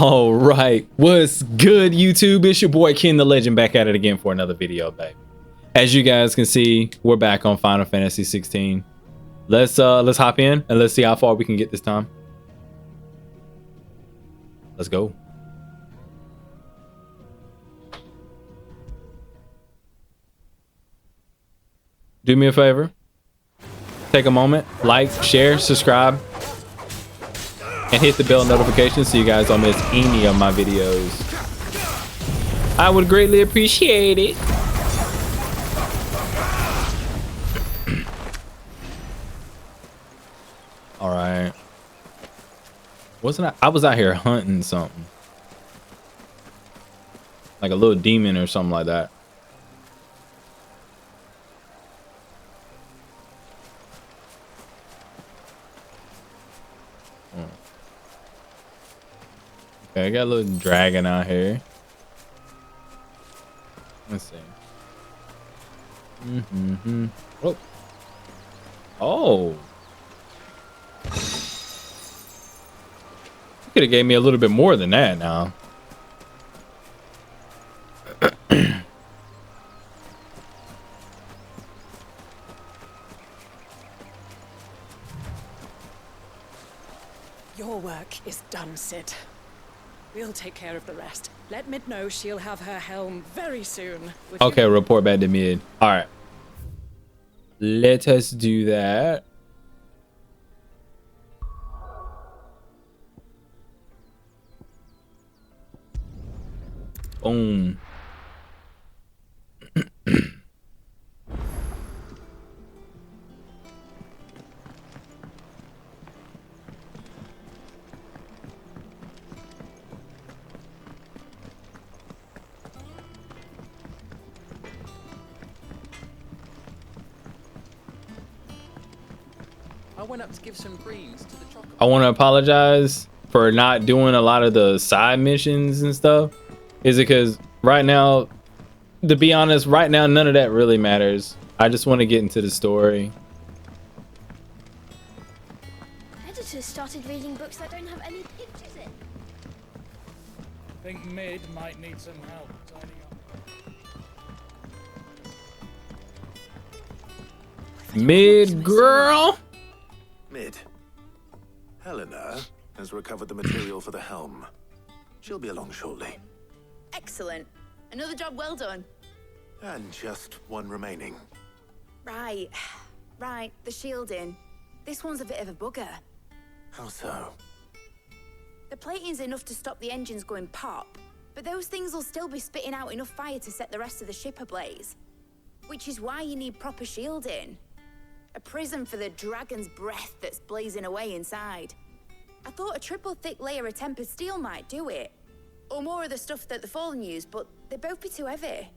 All right, what's good, YouTube? It's your boy Ken the Legend back at it again for another video, baby. As you guys can see, we're back on Final Fantasy 16. Let's hop in and let's see how far we can get this time. Let's go. Do me a favor. Take a moment, like, share, subscribe, and hit the bell notification so you guys don't miss any of my videos. I would greatly appreciate it. All right. I was out here hunting something. Like a little demon or something like that. Okay, I got a little dragon out here. Let's see. Oh. Oh. You could have gave me a little bit more than that now. Your work is done, Sid. We'll take care of the rest. Let Mid know she'll have her helm very soon. Okay, report back to Mid. All right. Let us do that. Boom. I went up to give some greens to the chocolate. I want to apologize for not doing a lot of the side missions and stuff. Is it because right now, to be honest, right now, none of that really matters. I just want to get into the story. Editors started reading books that don't have any pictures in. I think Mid might need some help tidying up. Mid girl. Mid. Helena has recovered the material for the helm. She'll be along shortly. Excellent. Another job well done. And just one remaining. Right. The shielding. This one's a bit of a bugger. How so? The plating's enough to stop the engines going pop, but those things will still be spitting out enough fire to set the rest of the ship ablaze. Which is why you need proper shielding. A prison for the dragon's breath that's blazing away inside. I thought a triple thick layer of tempered steel might do it. Or more of the stuff that the Fallen use, but they'd both be too heavy.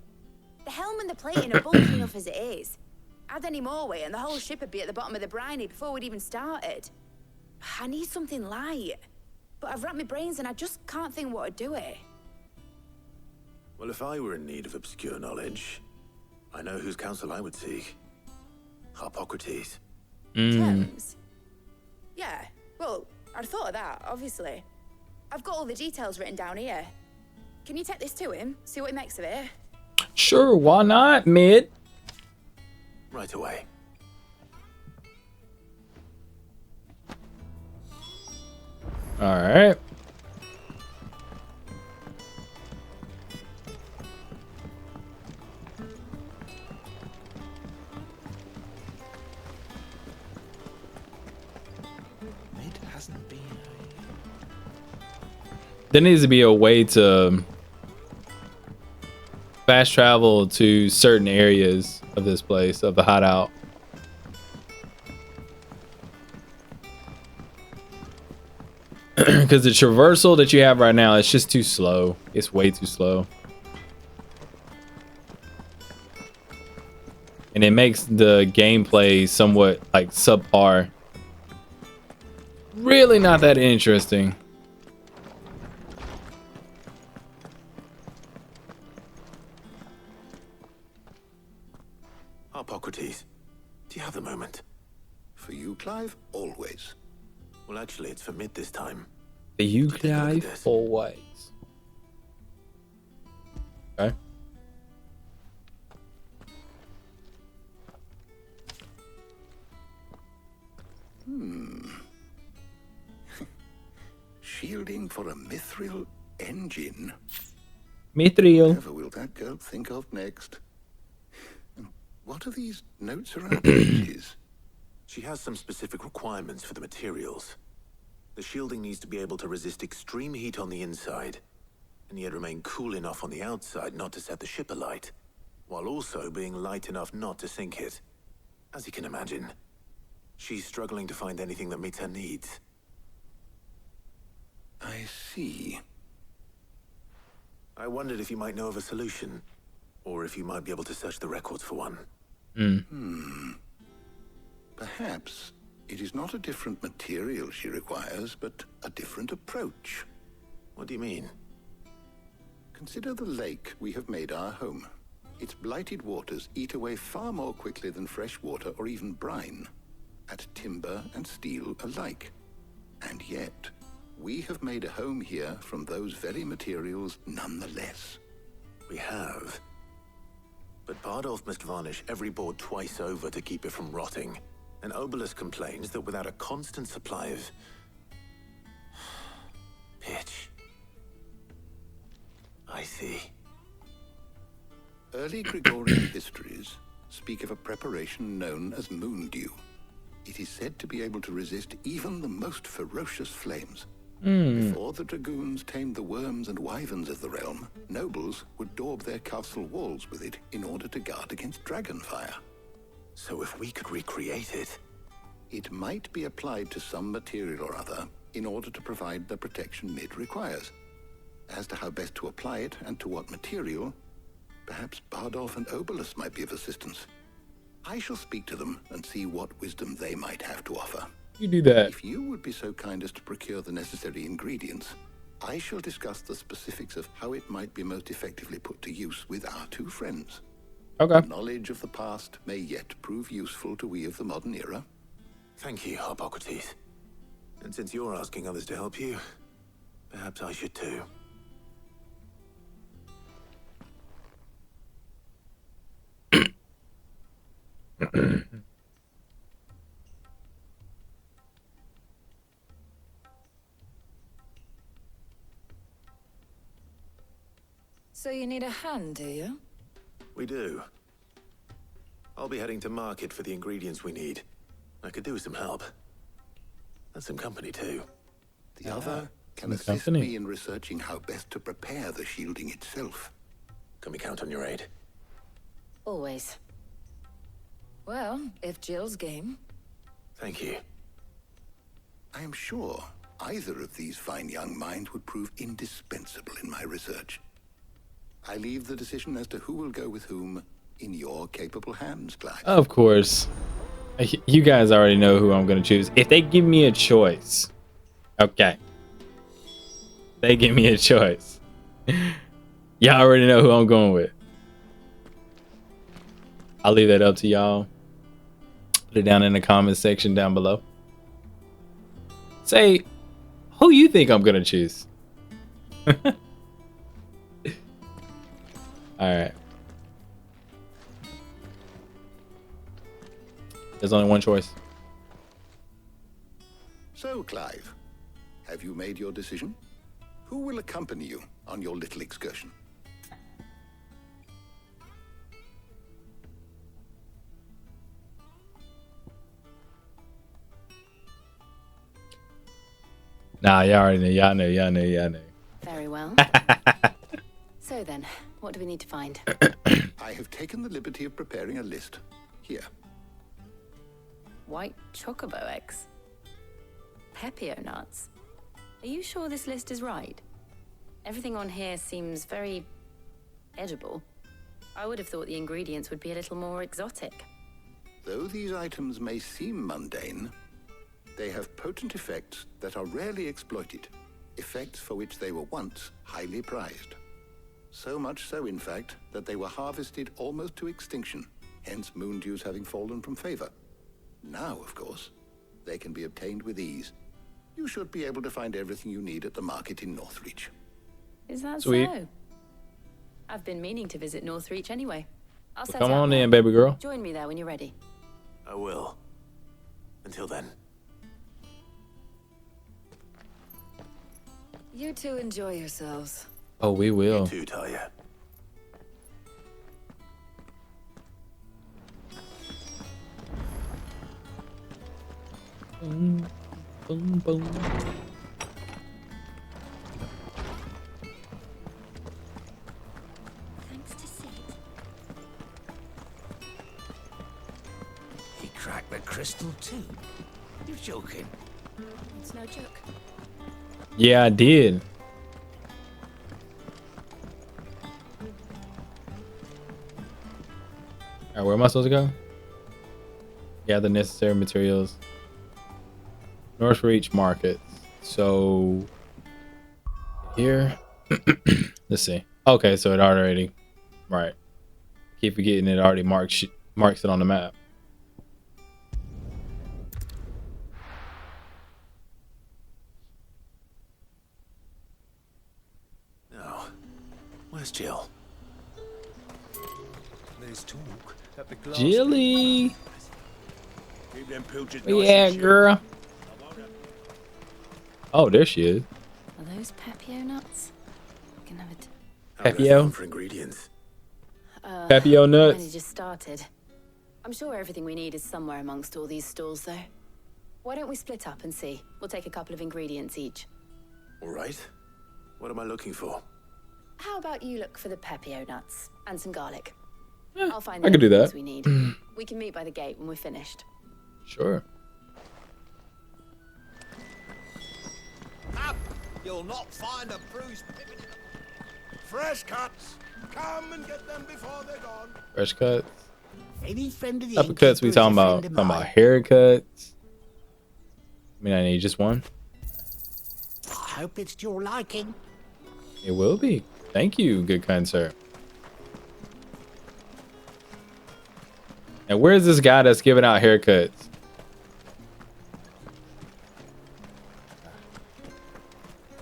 The helm and the plating are bulky enough as it is. Add any more weight and the whole ship would be at the bottom of the briny before we'd even started. I need something light. But I've racked my brains and I just can't think what would do it. Well, if I were in need of obscure knowledge, I know whose counsel I would seek. Hippocrates. Terms? Yeah, well, I'd thought of that, obviously. I've got all the details written down here. Can you take this to him, see what he makes of it? Sure, why not, Mid? Right away. All right. Mid hasn't been. There needs to be a way to fast travel to certain areas of this place, of the hideout. Because the traversal that you have right now, it's just too slow. It's way too slow. And it makes the gameplay somewhat like subpar. Really not that interesting. Hippocrates, do you have a moment? For you, Clive? Always. Well, actually, it's for Mid this time. You Take a look at Clive this. always. Okay. Shielding for a mithril engine. Mithril. Whatever will that girl think of next? And what are these notes around the edges? She has some specific requirements for the materials. The shielding needs to be able to resist extreme heat on the inside, and yet remain cool enough on the outside not to set the ship alight, while also being light enough not to sink it. As you can imagine, she's struggling to find anything that meets her needs. I see. I wondered if you might know of a solution, or if you might be able to search the records for one. Perhaps it is not a different material she requires, but a different approach. What do you mean? Consider the lake we have made our home. Its blighted waters eat away far more quickly than fresh water or even brine, at timber and steel alike. And yet, we have made a home here from those very materials nonetheless. We have. But Bardolph must varnish every board twice over to keep it from rotting. And Obelisk complains that without a constant supply of pitch. I see. Early Gregorian histories speak of a preparation known as moon dew. It is said to be able to resist even the most ferocious flames. Before the dragoons tamed the worms and wyverns of the realm, nobles would daub their castle walls with it in order to guard against dragon fire. So if we could recreate it... It might be applied to some material or other in order to provide the protection Mid requires. As to how best to apply it and to what material, perhaps Bardolph and Obelisk might be of assistance. I shall speak to them and see what wisdom they might have to offer. You do that. If you would be so kind as to procure the necessary ingredients, I shall discuss the specifics of how it might be most effectively put to use with our two friends. Okay. Knowledge of the past may yet prove useful to we of the modern era. Thank you, Hippocrates. And since you're asking others to help you, perhaps I should too. So you need a hand, do you? We do. I'll be heading to market for the ingredients we need. I could do with some help. And some company too. The other can the assist company. me in researching how best to prepare the shielding itself. Can we count on your aid? Always. Well, if Jill's game. Thank you. I am sure either of these fine young minds would prove indispensable in my research. I leave the decision as to who will go with whom in your capable hands, Clive. Of course. You guys already know who I'm going to choose. If they give me a choice. Okay. They give me a choice. Y'all already know who I'm going with. I'll leave that up to y'all. Put it down in the comment section down below. Say, who you think I'm going to choose? Alright. There's only one choice. So, Clive, have you made your decision? Who will accompany you on your little excursion? Nah, y'all already know. Y'all know. Very well. So then, what do we need to find? I have taken the liberty of preparing a list. Here. White chocobo eggs. Pepio nuts. Are you sure this list is right? Everything on here seems very edible. I would have thought the ingredients would be a little more exotic. Though these items may seem mundane, they have potent effects that are rarely exploited, effects for which they were once highly prized. So much so, in fact, that they were harvested almost to extinction, hence moon dews having fallen from favor. Now, of course, they can be obtained with ease. You should be able to find everything you need at the market in Northreach. Is that Sweet. so? I've been meaning to visit Northreach anyway. I'll set Come out on now. in, baby girl. Join me there when you're ready. I will. Until then. You two enjoy yourselves. Oh, we will. You too, Talia. Boom, boom, boom. Thanks to Sid. He cracked the crystal too. You're joking. It's no joke. Yeah, I did. All right, where am I supposed to go? Gather necessary materials. Northreach markets. So here, let's see. Okay, so it already, right. Keep forgetting it already marks it on the map. Now, where's Jill? There's talk that the glass Jilly, Keep them pilchards where nice you at, and girl? Oh, there she is. Are those Pepio nuts? We can have it. How goes Pepio? on for ingredients? Pepio Only nuts. just started. I'm sure everything we need is somewhere amongst all these stalls, though. Why don't we split up and see? We'll take a couple of ingredients each. All right. What am I looking for? How about you look for the Pepio nuts and some garlic? Yeah, I'll find I the can do ingredients that. we need. We can meet by the gate when we're finished. Sure. Up! You'll not find a bruised pippin in the... Fresh cuts! Come and get them before they're gone. Fresh cuts. Any friend of the Type of cuts we talking about? Talking about haircuts. I mean, I need just one. I hope it's to your liking. It will be. Thank you, good kind sir. And where's this guy that's giving out haircuts?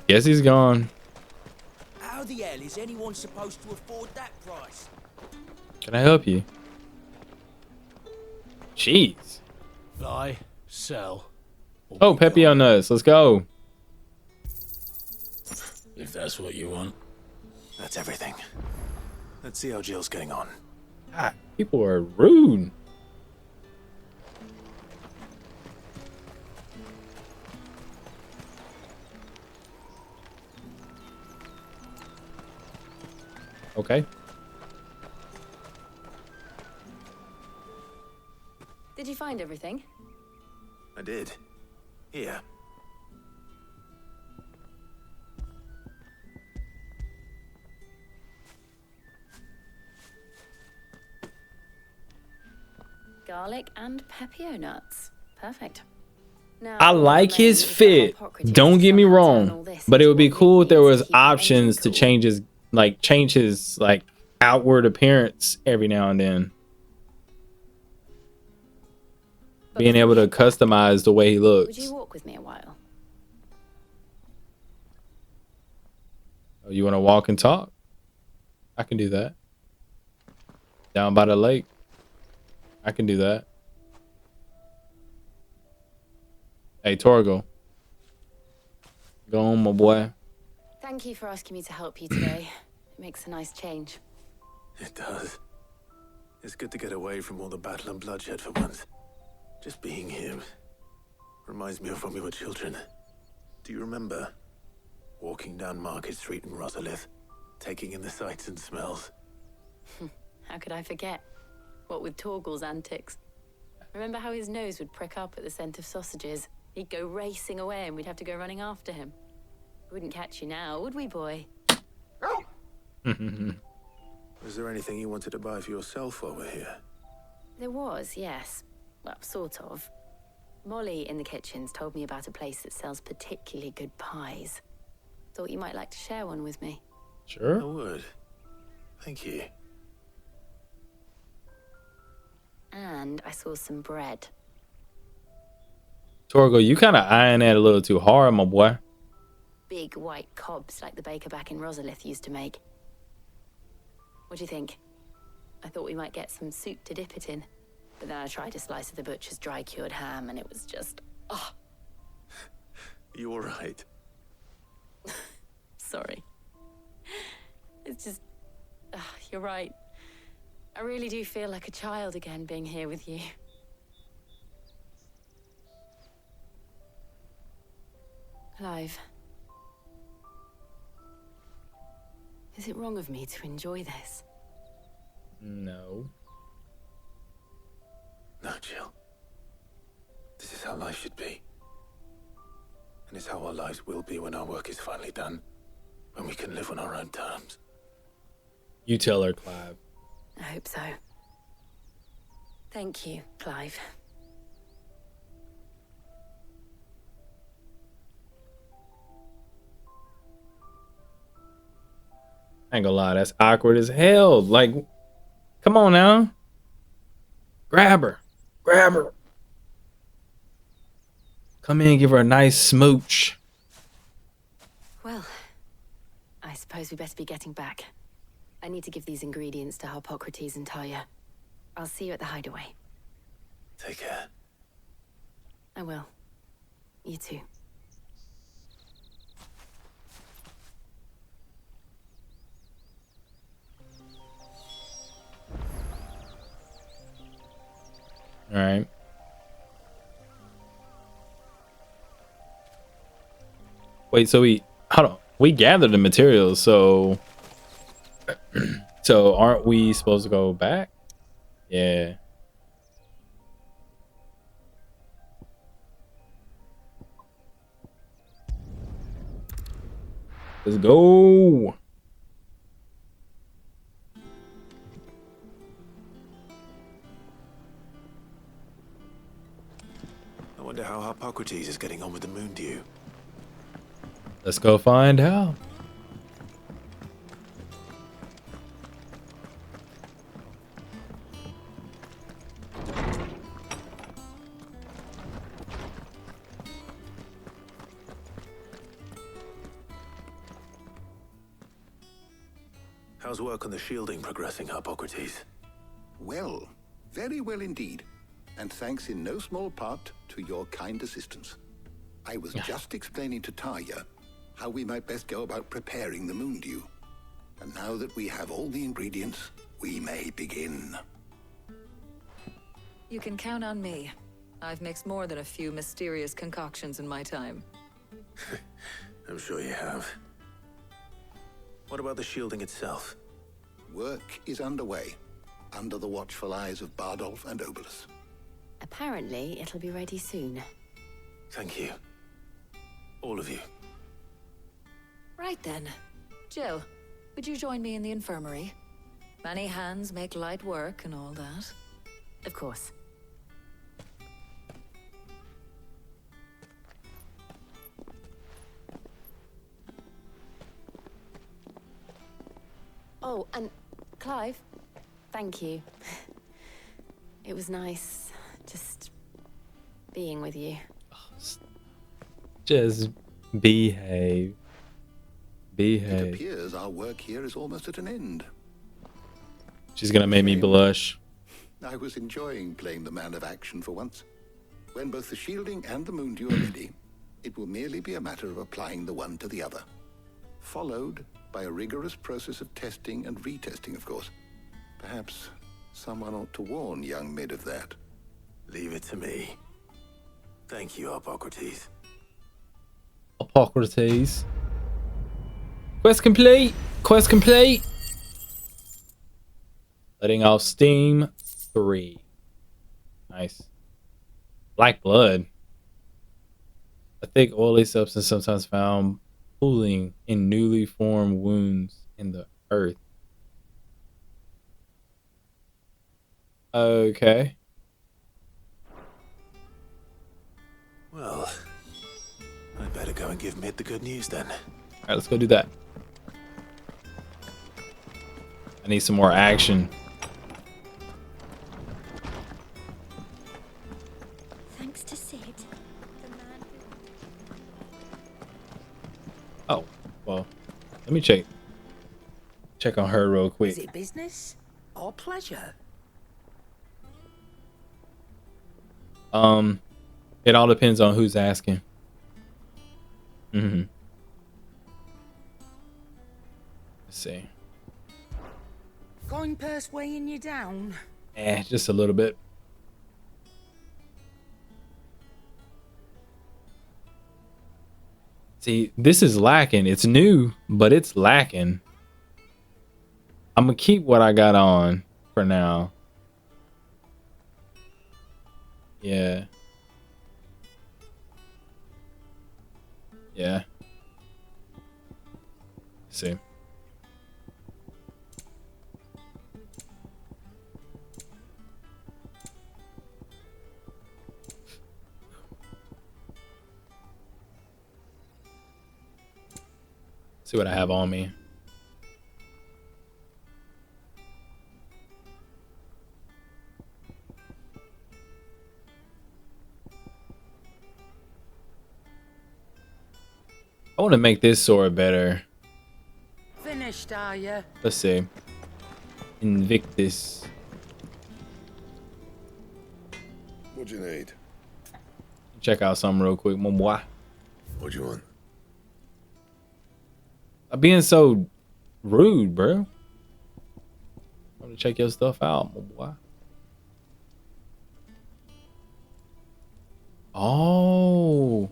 Guess he's gone. How the hell is anyone supposed to afford that price? Can I help you? Jeez. Buy, sell. Oh, Pepio nuts. Let's go. If that's what you want. That's everything. Let's see how Jill's getting on. God, people are rude. Okay. Did you find everything? I did. Here. Garlic and Pepio nuts. Perfect. Now, I like his fit. Don't get me wrong, but it would be cool if there was options to change his outward appearance every now and then. Being able to customize the way he Would looks. you walk with me a while? Oh, you want to walk and talk? I can do that. Down by the lake. I can do that. Hey, Torgo. Go on, my boy. Thank you for asking me to help you today. It makes a nice change. It does. It's good to get away from all the battle and bloodshed for once. Just being here reminds me of when we were children. Do you remember walking down Market Street in Rosalith, taking in the sights and smells? How could I forget? What with Torgal's antics. Remember how his nose would prick up at the scent of sausages? He'd go racing away and we'd have to go running after him. We wouldn't catch you now, would we, boy? Was there anything you wanted to buy for yourself while we're here? There was, yes. Well, sort of. Molly in the kitchens told me about a place that sells particularly good pies. Thought you might like to share one with me. Sure. I would. Thank you. And I saw some bread. Torgo, you kind of eyeing that a little too hard, my boy. Big white cobs like the baker back in Rosalith used to make. What do you think? I thought we might get some soup to dip it in. But then I tried a slice of the butcher's dry-cured ham, and it was just... oh. You all right? Sorry. It's just... you're right. I really do feel like a child again being here with you. Clive. Is it wrong of me to enjoy this? No. No, Jill. This is how life should be. And it's how our lives will be when our work is finally done. When we can live on our own terms. You tell her, Clive. I hope so. Thank you, Clive. I ain't gonna lie, that's awkward as hell. Like, come on now. Grab her. Grab her. Come in and give her a nice smooch. Well, I suppose we best be getting back. I need to give these ingredients to Hippocrates and Talia. I'll see you at the hideaway. Take care. I will. You too. All right. Wait, so we gathered the materials, so so aren't we supposed to go back? Yeah. Let's go. I wonder how Hippocrates is getting on with the moon dew. Let's go find out. How's work on the shielding progressing, Hippocrates? Well, very well indeed. And thanks in no small part to your kind assistance. I was just explaining to Talia how we might best go about preparing the moon dew. And now that we have all the ingredients, we may begin. You can count on me. I've mixed more than a few mysterious concoctions in my time. I'm sure you have. What about the shielding itself? Work is underway, under the watchful eyes of Bardolph and Obolus. Apparently, it'll be ready soon. Thank you. All of you. Right then. Jill, would you join me in the infirmary? Many hands make light work and all that. Of course. Oh, and Clive, thank you. It was nice just being with you. Just behave. Behave. It appears our work here is almost at an end. She's gonna make me blush. I was enjoying playing the man of action for once. When both the shielding and the moon dew are ready, it will merely be a matter of applying the one to the other. Followed by a rigorous process of testing and retesting, of course. Perhaps someone ought to warn young Mid of that. Leave it to me. Thank you, Hippocrates. Hippocrates. Quest complete. Quest complete. Letting off steam 3. Nice. Black blood. A thick oily substance sometimes found pooling in newly formed wounds in the earth. Okay. Well, I better go and give Mid the good news then. Alright, let's go do that. I need some more action. Thanks to Sid, the Let me check on her real quick. Is it business or pleasure? It all depends on who's asking. Let's see. Coin purse weighing you down? Just a little bit. See, this is lacking. It's new, but it's lacking. I'm gonna keep what I got on for now. Yeah. Yeah. Let's see. See what I have on me. I want to make this sword better. Finished, are you? Let's see. Invictus. What do you need? Check out something real quick, mon boy. What do you want? I'm being so rude, bro. I want to check your stuff out, mon boy. Oh.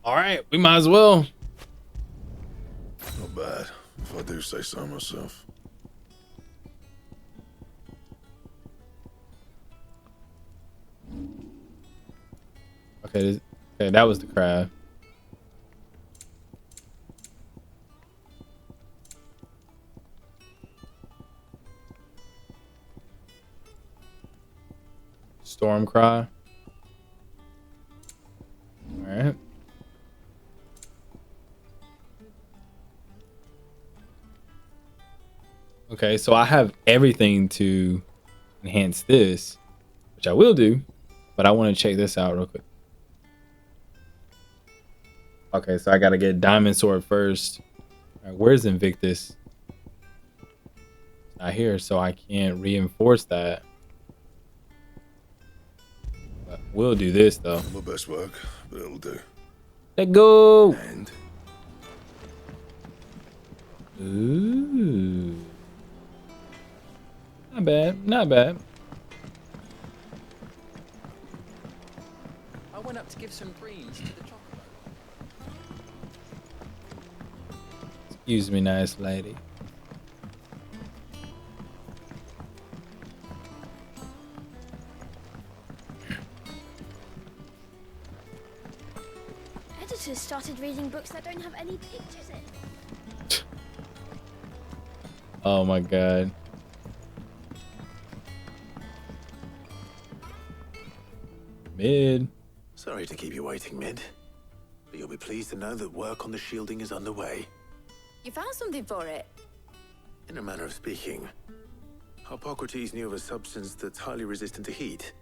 All right, we might as well. Not bad, if I do say so myself. Okay, that was the crab. Storm cry. All right. Okay, so I have everything to enhance this, which I will do, but I want to check this out real quick. Okay, so I got to get Diamond Sword first. All right, where's Invictus? It's not here, so I can't reinforce that. But we'll do this, though. My best work, but it'll do. Let go! And? Ooh. Not bad, not bad. I went up to give some greens to the chocolate. Excuse me, nice lady. Editors started reading books that don't have any pictures in. Oh my god. Mid. Sorry to keep you waiting, Mid. But you'll be pleased to know that work on the shielding is underway. You found something for it? In a manner of speaking, Hippocrates knew of a substance that's highly resistant to heat.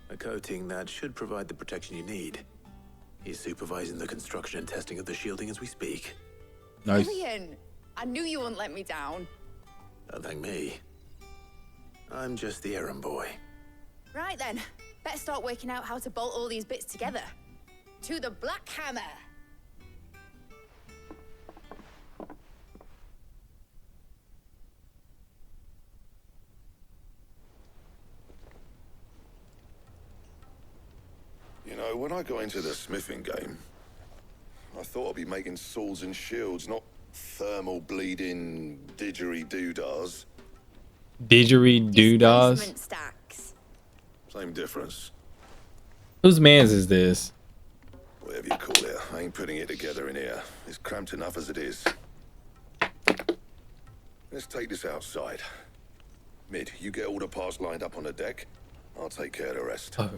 A coating that should provide the protection you need. He's supervising the construction and testing of the shielding as we speak. Nice. Brilliant! I knew you wouldn't let me down. Don't thank me. I'm just the errand boy. Right then, better start working out how to bolt all these bits together. To the Black Hammer! You know, when I got into the smithing game, I thought I'd be making swords and shields, not thermal bleeding didgeridoo-dahs. Didgeridoo-dahs? Displacement stacks. Same difference. Whose man's is this? Whatever you call it, I ain't putting it together in here. It's cramped enough as it is. Let's take this outside. Mid, you get all the parts lined up on the deck. I'll take care of the rest. Oh.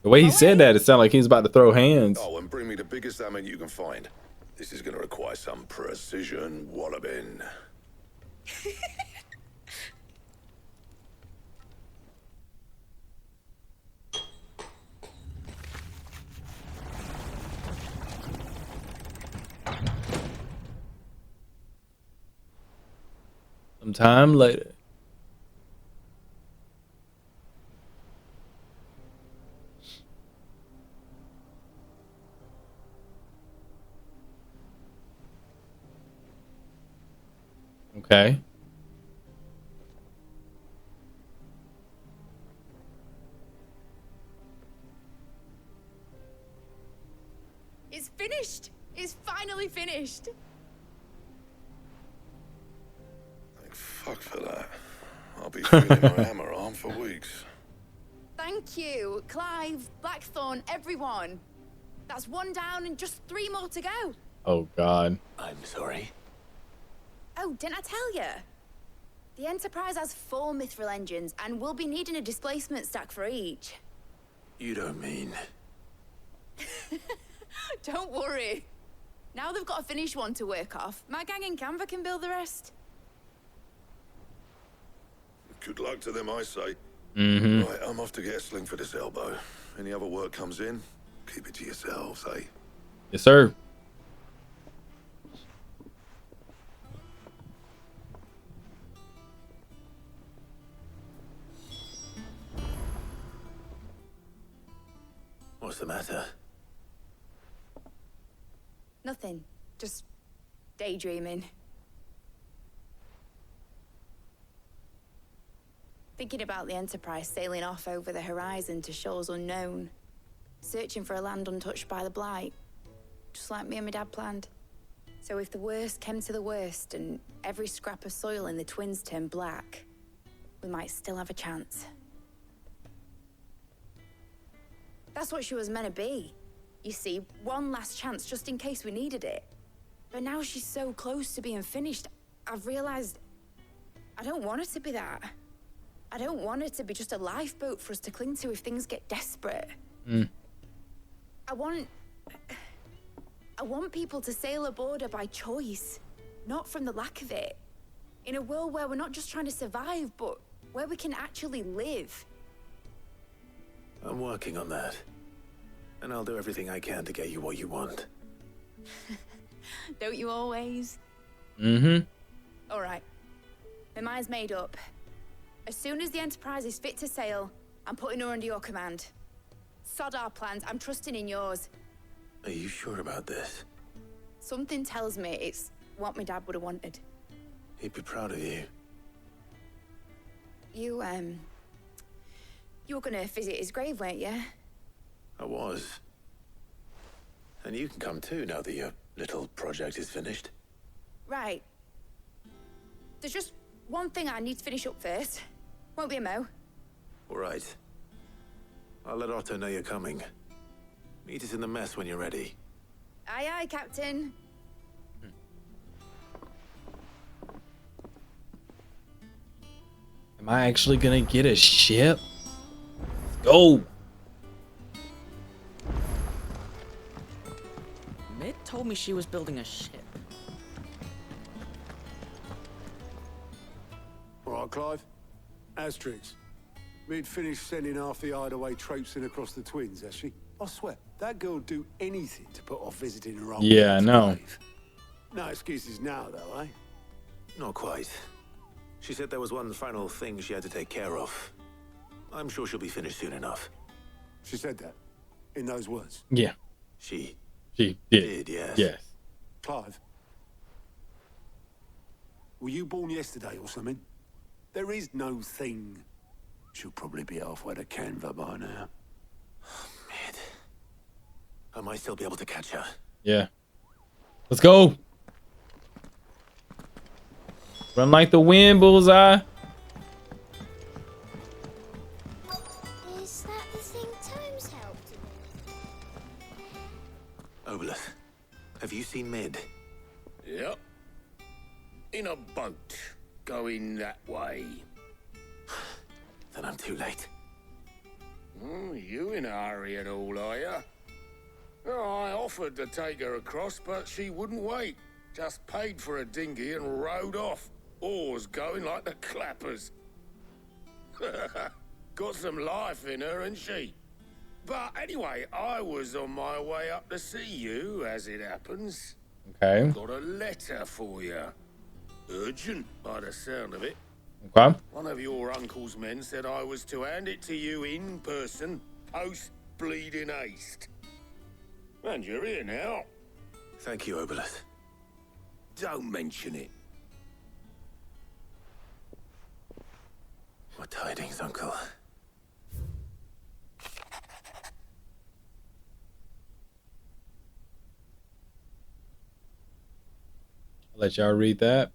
The way he said that, it sounded like he was about to throw hands. Oh, and bring me the biggest hammer you can find. This is going to require some precision walloping. Sometime later. Okay. It's finished. It's finally finished. Thank fuck for that. I'll be feeling my hammer arm for weeks. Thank you, Clive, Blackthorn, everyone. That's one down and just 3 more to go. Oh God. I'm sorry. Oh, didn't I tell you? The Enterprise has 4 mithril engines, and we'll be needing a displacement stack for each. You don't mean... Don't worry. Now they've got a finished one to work off. My gang in Canva can build the rest. Good luck to them, I say. Mm-hmm. Right, I'm off to get a sling for this elbow. Any other work comes in, keep it to yourselves, eh? Yes, sir. What's the matter? Nothing. Just daydreaming. Thinking about the Enterprise sailing off over the horizon to shores unknown. Searching for a land untouched by the Blight. Just like me and my dad planned. So if the worst came to the worst and every scrap of soil in the Twins turned black, we might still have a chance. That's what she was meant to be. You see, one last chance just in case we needed it. But now she's so close to being finished, I've realized I don't want her to be that. I don't want her to be just a lifeboat for us to cling to if things get desperate. I want people to sail aboard her by choice, not from the lack of it. In a world where we're not just trying to survive, but where we can actually live. I'm working on that. And I'll do everything I can to get you what you want. Don't you always? Mm-hmm. All right. My mind's made up. As soon as the Enterprise is fit to sail, I'm putting her under your command. Sod our plans. I'm trusting in yours. Are you sure about this? Something tells me it's what my dad would have wanted. He'd be proud of you. You were gonna visit his grave, weren't you? I was. And you can come too now that your little project is finished. Right. There's just one thing I need to finish up first. Won't be a mo. All right. I'll let Otto know you're coming. Meet us in the mess when you're ready. Aye, aye, Captain. Am I actually gonna get a ship? Let's go. Mid told me she was building a ship. All right, Clive. Asterix. We'd finished sending half the hideaway traipsing across the Twins, has she? I swear, that girl'd do anything to put off visiting her old Yeah, I know. grave. No excuses now, though, eh? Not quite. She said there was one final thing she had to take care of. I'm sure she'll be finished soon enough. She said that? In those words? Yeah. She did. Yes. Yes. Clive. Were you born yesterday or something? There is no thing. She'll probably be halfway to Canva by now. Mid. I might still be able to catch her. Yeah. Let's go. Run like the wind, bullseye. Is that the thing Tomes helped with? Obelith, have you seen Mid? Yep. In a boat, going that way. Then I'm too late. You in a hurry and all, are ya? Oh, I offered to take her across, but she wouldn't wait. Just paid for a dinghy and rowed off. Oars going like the clappers. Got some life in her, ain't she? But anyway, I was on my way up to see you, as it happens. Okay. Got a letter for you. Urgent, by the sound of it. Okay. One of your uncle's men said I was to hand it to you in person, post bleeding haste. And you're here now. Thank you, Obelith. Don't mention it. What tidings, Uncle? I'll let y'all read that.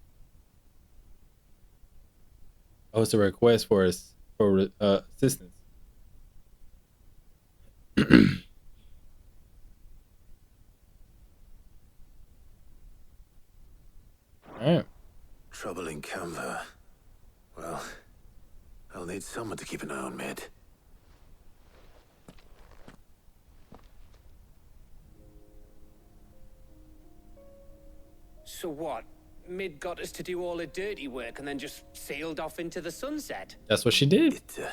Oh, it's a request for assistance. Alright. Trouble in Canva. Well, I'll need someone to keep an eye on Mid. So what? Mid got us to do all the dirty work and then just sailed off into the sunset? That's what she did. It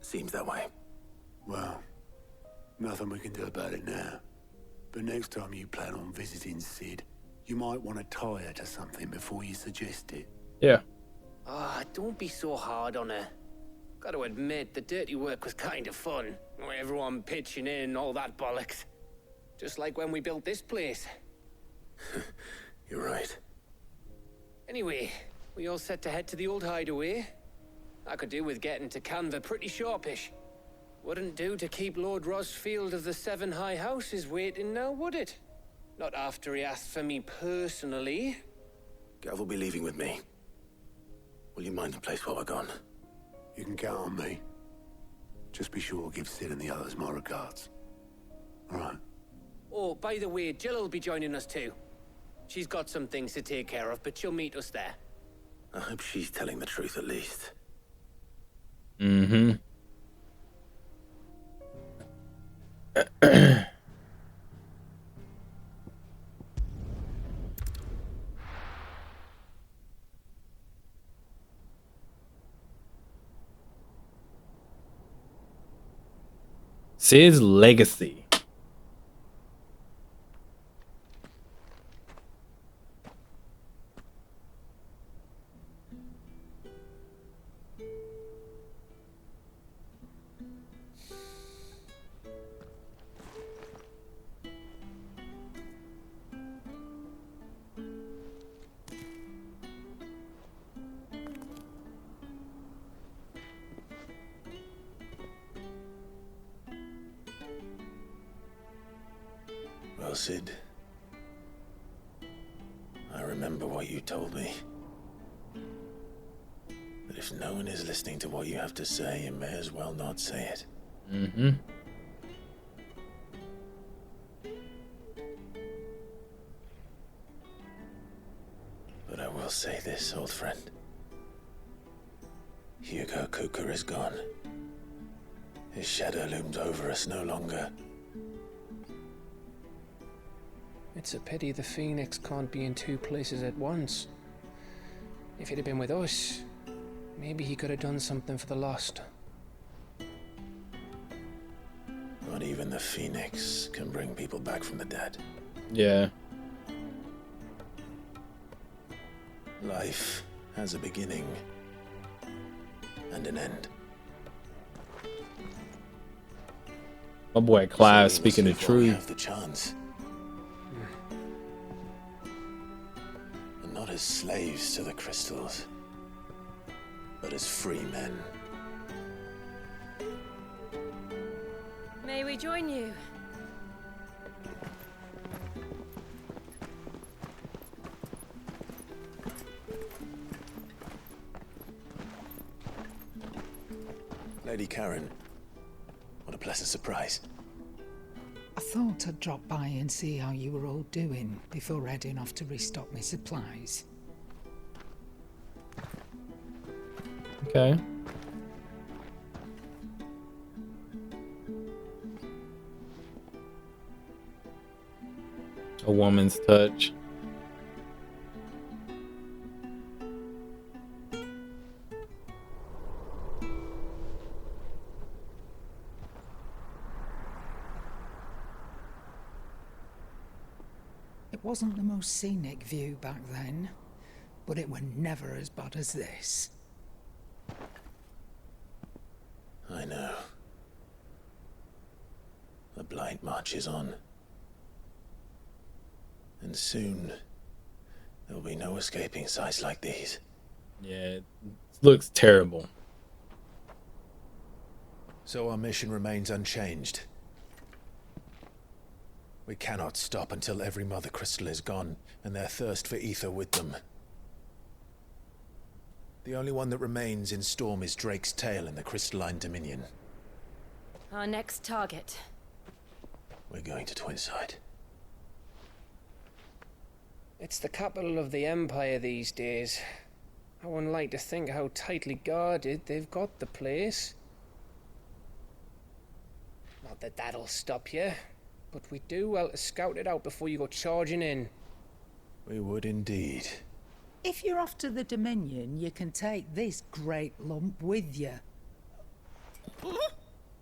seems that way. Well, nothing we can do about it now. But next time you plan on visiting Sid, you might want to tie her to something before you suggest it. Yeah. Ah, don't be so hard on her. Got to admit, the dirty work was kind of fun. Everyone pitching in, all that bollocks. Just like when we built this place. You're right. Anyway, we all set to head to the old hideaway. I could do with getting to Canva pretty sharpish. Wouldn't do to keep Lord Rosfield of the Seven High Houses waiting now, would it? Not after he asked for me personally. Gav will be leaving with me. Will you mind the place while we're gone? You can count on me. Just be sure to give Sid and the others my regards. All right. Oh, by the way, Jill will be joining us too. She's got some things to take care of, but she'll meet us there. I hope she's telling the truth at least. Mm-hmm. Sid's legacy. Well, Sid, I remember what you told me. But if no one is listening to what you have to say, you may as well not say it. Mm-hmm. But I will say this, old friend. Hugo Kuka is gone. His shadow looms over us no longer. It's a pity the Phoenix can't be in two places at once. If he'd have been with us, maybe he could have done something for the lost. Not even the Phoenix can bring people back from the dead. Yeah. Life has a beginning and an end. My boy Clive So speaking the we truth. have the chance. And not as slaves to the crystals, but as free men. May we join you? Lady Karen, what a pleasant surprise. I thought I'd drop by and see how you were all doing before heading off to restock my supplies. Okay. A woman's touch. It wasn't the most scenic view back then, but it were never as bad as this. I know. The Blight marches on. And soon, there will be no escaping sights like these. Yeah, it looks terrible. So our mission remains unchanged. We cannot stop until every Mothercrystal is gone, and their thirst for aether with them. The only one that remains in Storm is Drake's tail in the Crystalline Dominion. Our next target. We're going to Twinside. It's the capital of the Empire these days. I wouldn't like to think how tightly guarded they've got the place. Not that that'll stop you, but we do well to scout it out before you go charging in. We would indeed. If you're off to the Dominion, you can take this great lump with you.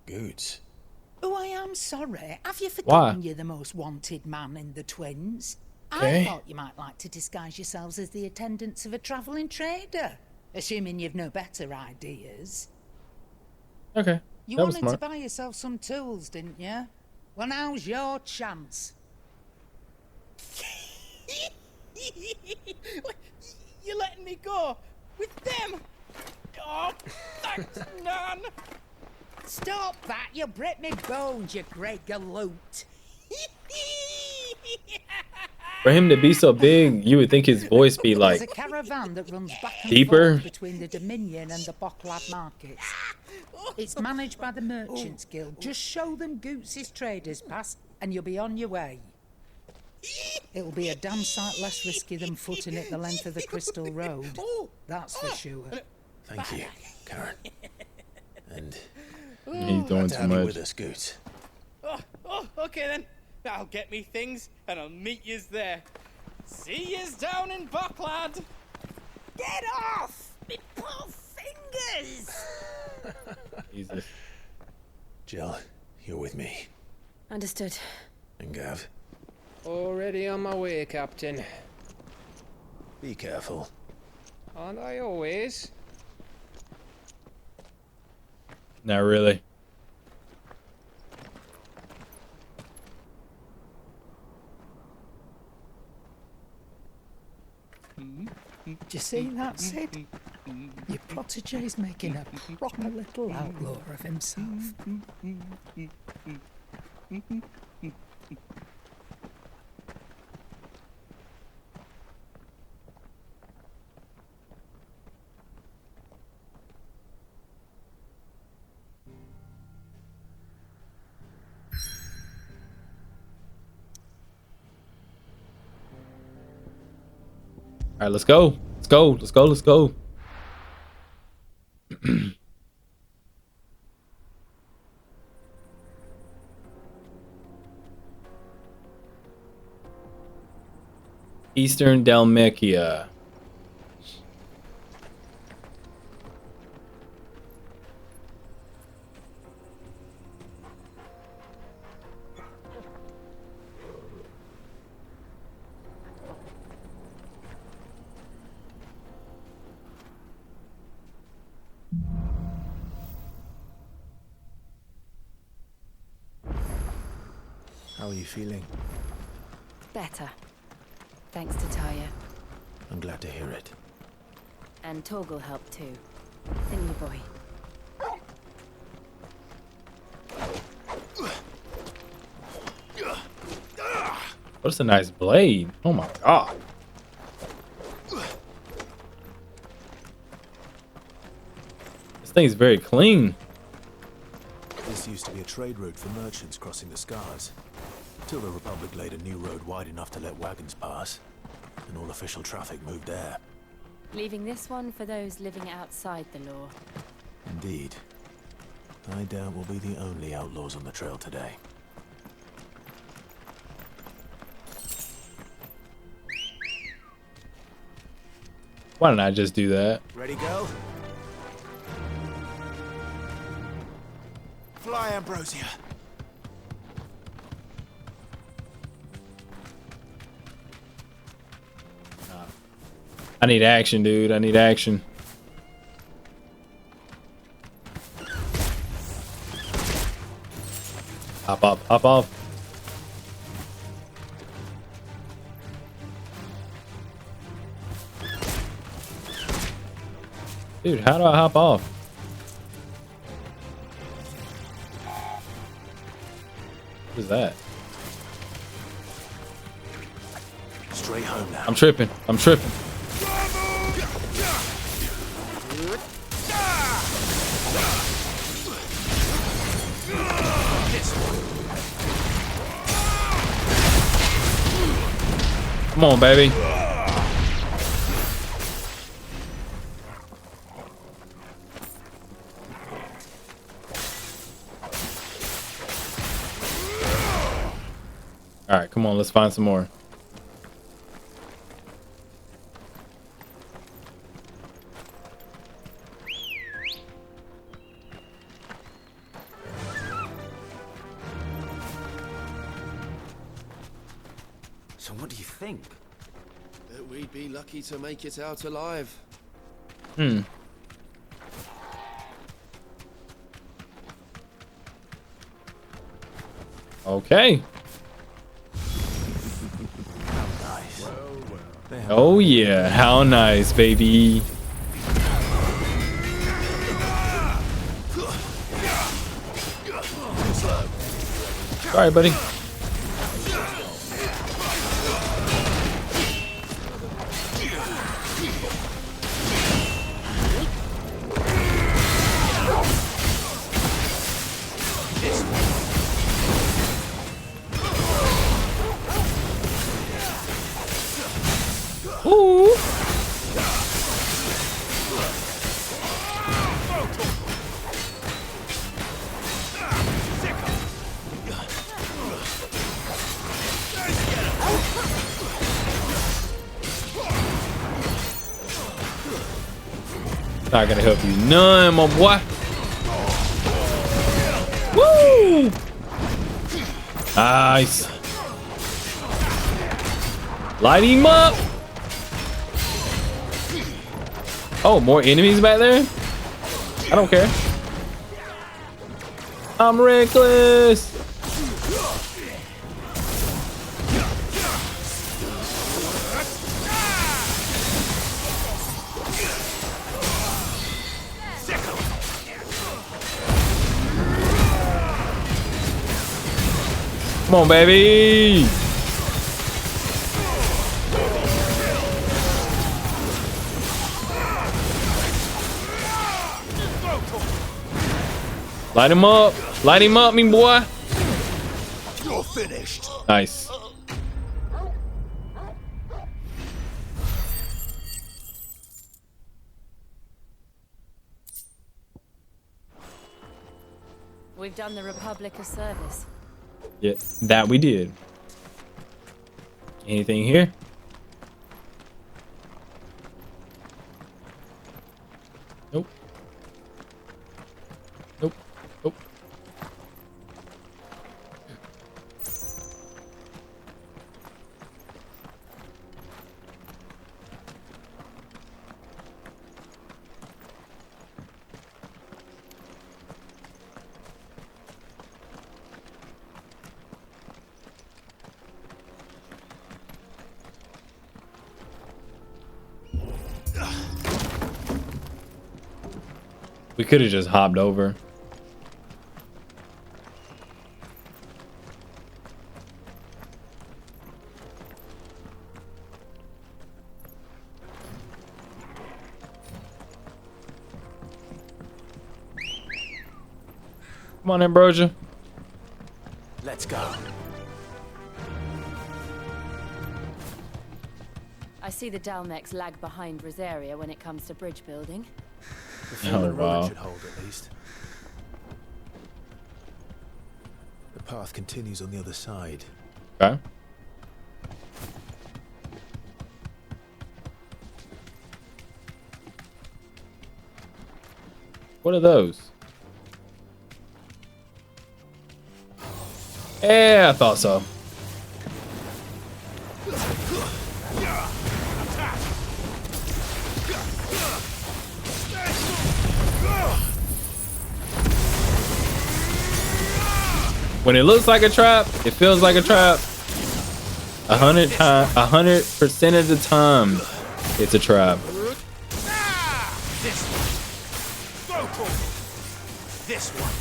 Goods. Oh, I am sorry. Have you forgotten Why? you're the most wanted man in the Twins? Okay. I thought you might like to disguise yourselves as the attendants of a travelling trader, assuming you've no better ideas. Okay. You That was wanted to smart. buy yourself some tools, didn't you? Well, now's your chance. You're letting me go with them? Oh, thanks, Nan. Stop that! You break me bones, you great galoot. For him to be so big, you would think his voice be There's like a caravan that runs back and deeper. forth between the Dominion and the Bocklad markets. It's managed by the Merchants Guild. Just show them Goots' traders pass, and you'll be on your way. It'll be a damn sight less risky than footing it the length of the Crystal Road. That's for sure. Thank you, Karen. And He's doing glad to too have you much. with us, Goots. Oh, okay then. I'll get me things and I'll meet yous there. See yous down in Bucklad. Get off! Me poor fingers! Jesus. Jill, you're with me. Understood. And Gav, Already on my way, Captain. be careful. Aren't I always? Not really. Do you see that, Sid? Your protege's making a proper little outlaw of himself. All right, let's go. Let's go. Let's go. Let's go. Eastern Dalmatia. How are you feeling? Better. Thanks to Taya. I'm glad to hear it. And Torgal helped too. Thingy boy. What's a nice blade? Oh my god. This thing's very clean. This used to be a trade route for merchants crossing the Scars. Till the Republic laid a new road wide enough to let wagons pass, and all official traffic moved there. Leaving this one for those living outside the law. Indeed. I doubt we'll be the only outlaws on the trail today. Why didn't I just do that? Ready, go? Fly, Ambrosia. I need action, dude. I need action. Hop up, hop off. Dude, how do I hop off? What is that? Straight home now. I'm tripping. I'm tripping. Come on, baby. All right, come on, let's find some more. So what do you think? That we'd be lucky to make it out alive. Okay. Oh yeah, how nice, baby. Sorry, buddy. Ooh. Not gonna help you none, my boy. Woo! Nice. Light him up. Oh, more enemies back there? I don't care. I'm reckless. Come on, baby. Light him up. Light him up, me boy. You're finished. Nice. We've done the Republic a service. Yeah, that we did. Anything here? Nope. Nope. Nope. We could have just hopped over. Come on, Ambrosia. Let's go. I see the Dalmex lag behind Rosaria when it comes to bridge building. The fallen road should hold at least. The path continues on the other side. Okay. What are those? Yeah, I thought so. When it looks like a trap, it feels like a trap. 100% of the time, it's a trap. This one. Go for it. This one.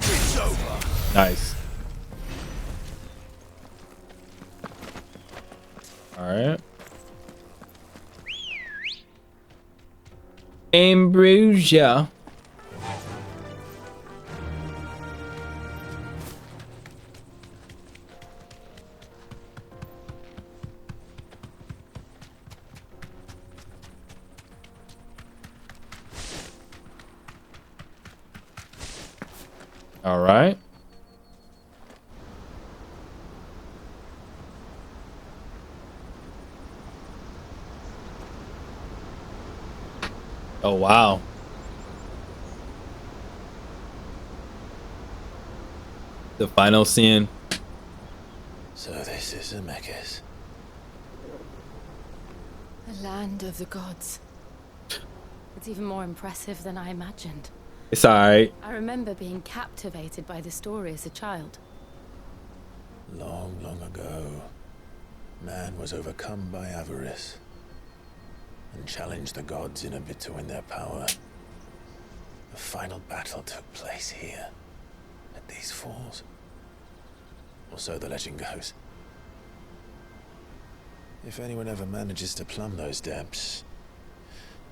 It's over. Nice. All right. Ambrosia. All right. Oh, wow. The final scene. So this is Zemeckis. The land of the gods. It's even more impressive than I imagined. It's alright. I remember being captivated by the story as a child. Long, long ago, man was overcome by avarice and challenged the gods in a bid to win their power. The final battle took place here, at these falls. Or so the legend goes. If anyone ever manages to plumb those depths,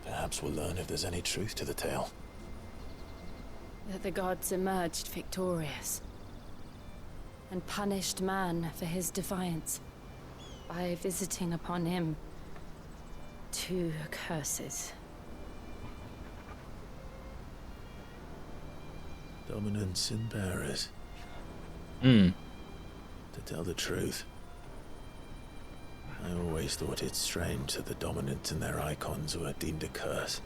perhaps we'll learn if there's any truth to the tale. That the gods emerged victorious and punished man for his defiance by visiting upon him 2 curses. Dominance and bearers. Hmm. To tell the truth, I always thought it strange that the dominant and their icons were deemed a curse.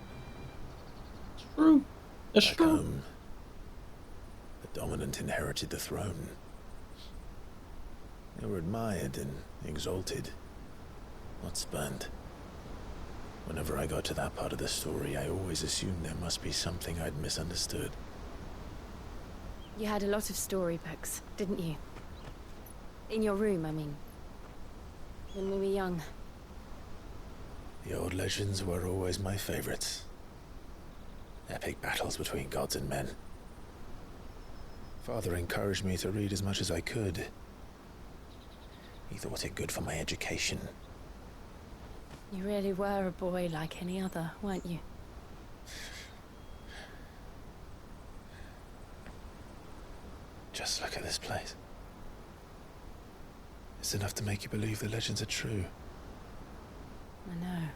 True. That's Back true. home, the dominant inherited the throne. They were admired and exalted, not spurned. Whenever I got to that part of the story, I always assumed there must be something I'd misunderstood. You had a lot of storybooks, didn't you? In your room, I mean. When we were young. The old legends were always my favorites. Epic battles between gods and men. Father encouraged me to read as much as I could. He thought it good for my education. You really were a boy like any other, weren't you? Just look at this place. It's enough to make you believe the legends are true. I know.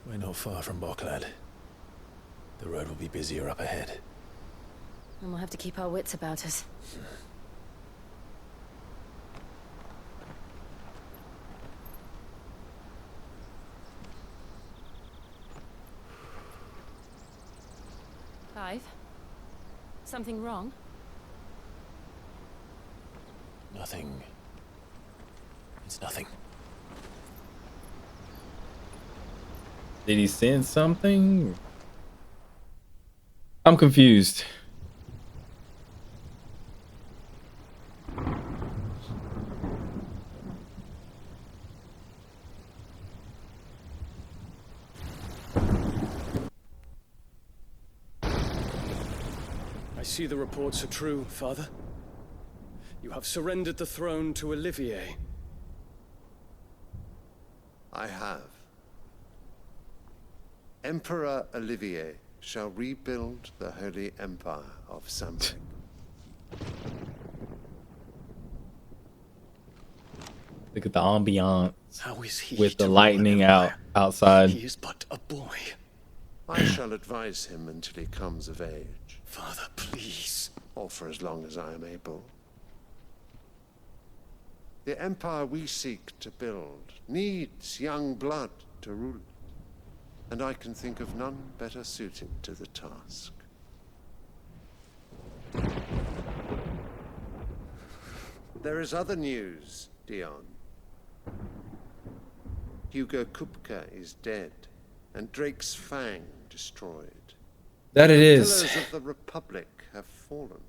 We're not far from Boklad. The road will be busier up ahead. And we'll have to keep our wits about us. Clive? Something wrong? Nothing. It's nothing. Did he send something? I'm confused. I see the reports are true, Father. You have surrendered the throne to Olivier. I have. Emperor Olivier shall rebuild the Holy Empire of Sambric. Look at the ambiance How is he with the to lightning outside. He is but a boy. I shall advise him until he comes of age. Father, please. Or for as long as I am able. The empire we seek to build needs young blood to rule it. And I can think of none better suited to the task. There is other news, Dion. Hugo Kupka is dead, and Drake's Fang destroyed. That it the is. pillars of the Republic have fallen.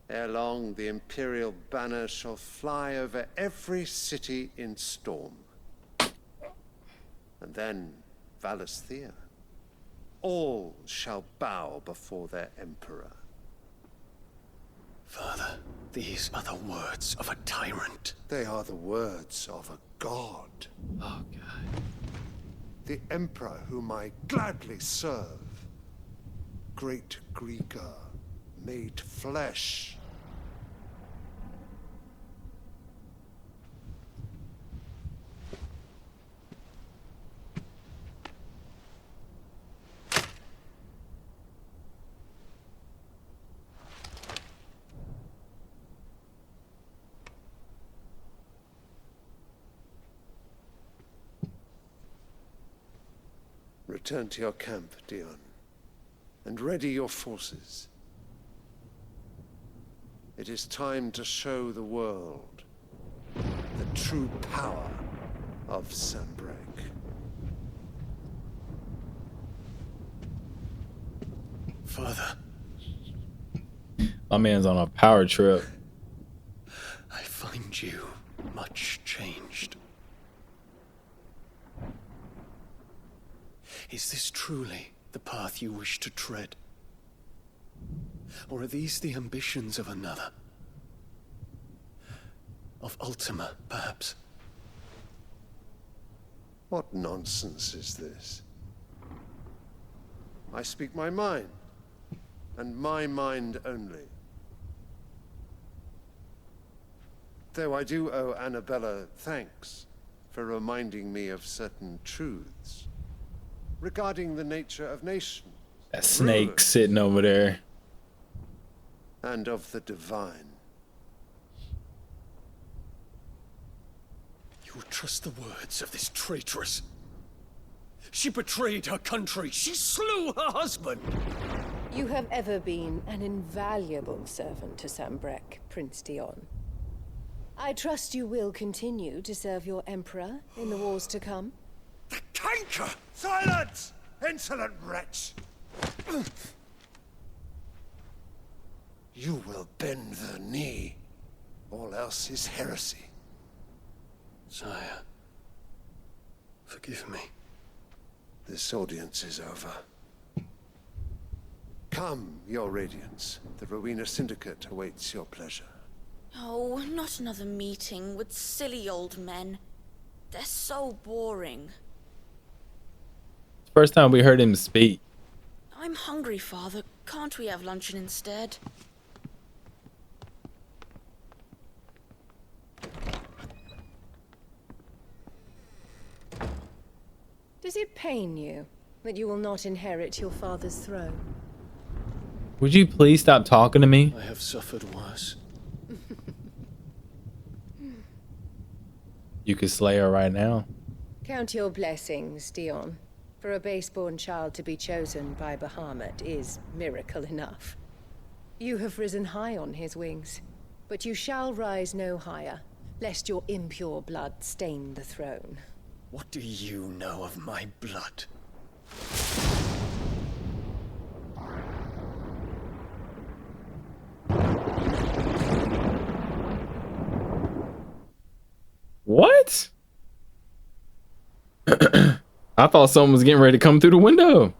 Ere long, the Imperial banner shall fly over every city in Storm. And then Valisthea. All shall bow before their Emperor. Father, these are the words of a tyrant. They are the words of a god. Oh, God. The Emperor whom I gladly serve. Great Greeker, made flesh. Return to your camp, Dion, and ready your forces. It is time to show the world the true power of Sanbreak. Father. My man's on a power trip. I find you much changed. Is this truly the path you wish to tread? Or are these the ambitions of another? Of Ultima, perhaps? What nonsense is this? I speak my mind, and my mind only. Though I do owe Annabella thanks for reminding me of certain truths regarding the nature of nations. That snake sitting over there. And of the divine. You will trust the words of this traitress. She betrayed her country. She slew her husband. You have ever been an invaluable servant to Sanbreque, Prince Dion. I trust you will continue to serve your Emperor in the wars to come. The canker! Silence! Insolent wretch! You will bend the knee. All else is heresy. Sire, forgive me. This audience is over. Come, your Radiance. The Rowena Syndicate awaits your pleasure. Oh, not another meeting with silly old men. They're so boring. First time we heard him speak. I'm hungry, Father. Can't we have luncheon instead? Does it pain you that you will not inherit your father's throne? Would you please stop talking to me? I have suffered worse. You could slay her right now. Count your blessings, Dion. For a base-born child to be chosen by Bahamut is miracle enough. You have risen high on his wings, but you shall rise no higher, lest your impure blood stain the throne. What do you know of my blood? What? I thought someone was getting ready to come through the window.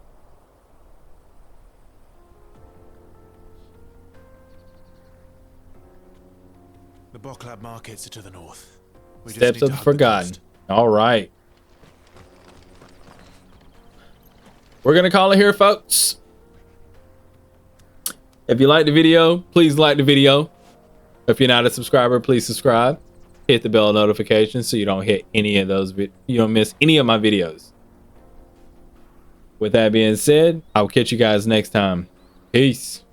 The Boklab markets are to the north. We just Steps need of to the hug Forgotten. dust. All right. We're going to call it here, folks. If you like the video, please like the video. If you're not a subscriber, please subscribe. Hit the bell notification so you don't hit any of those. You don't miss any of my videos. With that being said, I'll catch you guys next time. Peace.